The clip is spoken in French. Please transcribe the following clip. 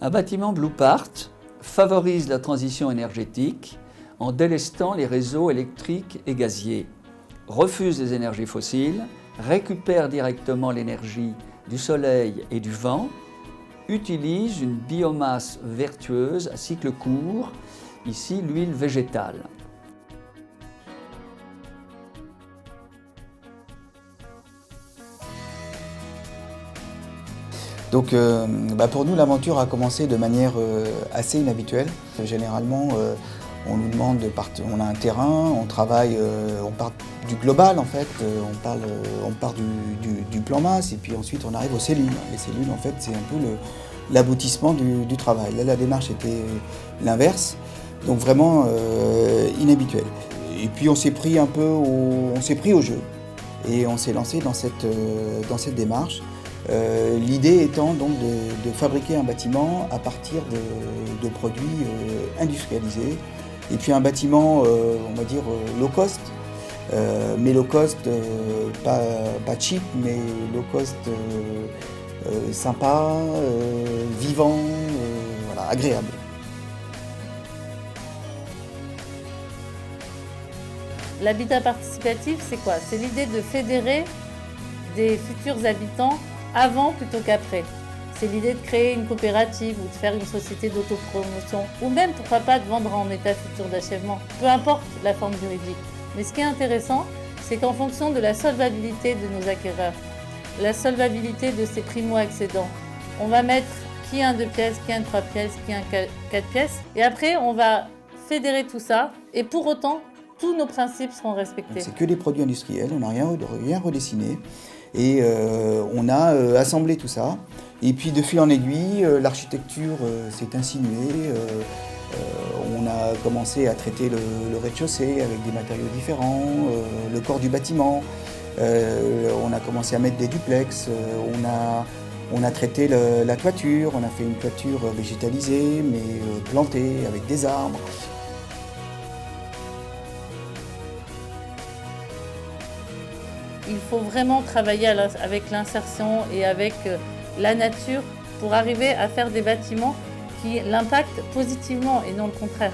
Un bâtiment Blue Part favorise la transition énergétique en délestant les réseaux électriques et gaziers, refuse les énergies fossiles, récupère directement l'énergie du soleil et du vent, utilise une biomasse vertueuse à cycle court, ici l'huile végétale. Donc pour nous, l'aventure a commencé de manière assez inhabituelle. Généralement, on nous demande on a un terrain, on travaille, on part du global en fait, on part du plan masse et puis ensuite on arrive aux cellules. Les cellules en fait c'est un peu l'aboutissement du travail. Là la démarche était l'inverse, donc vraiment inhabituelle. Et puis on s'est pris au jeu et on s'est lancé dans cette démarche. L'idée étant donc de fabriquer un bâtiment à partir de produits industrialisés. Et puis un bâtiment, on va dire, low cost, mais low cost, pas cheap, mais low cost sympa, vivant, voilà, agréable. L'habitat participatif, c'est quoi? C'est l'idée de fédérer des futurs habitants avant plutôt qu'après. C'est l'idée de créer une coopérative ou de faire une société d'autopromotion ou même, pourquoi pas, de vendre en état futur d'achèvement. Peu importe la forme juridique. Mais ce qui est intéressant, c'est qu'en fonction de la solvabilité de nos acquéreurs, la solvabilité de ces primo-accédants, on va mettre qui a un 2 pièces, qui a un 3 pièces, qui a un 4 pièces. Et après, on va fédérer tout ça et pour autant, tous nos principes seront respectés. C'est que des produits industriels, on n'a rien redessiné. Et on a assemblé tout ça. Et puis de fil en aiguille, l'architecture s'est insinuée. On a commencé à traiter le rez-de-chaussée avec des matériaux différents, le corps du bâtiment. On a commencé à mettre des duplex. On a traité la toiture. On a fait une toiture végétalisée mais plantée avec des arbres. Il faut vraiment travailler avec l'insertion et avec la nature pour arriver à faire des bâtiments qui l'impactent positivement et non le contraire.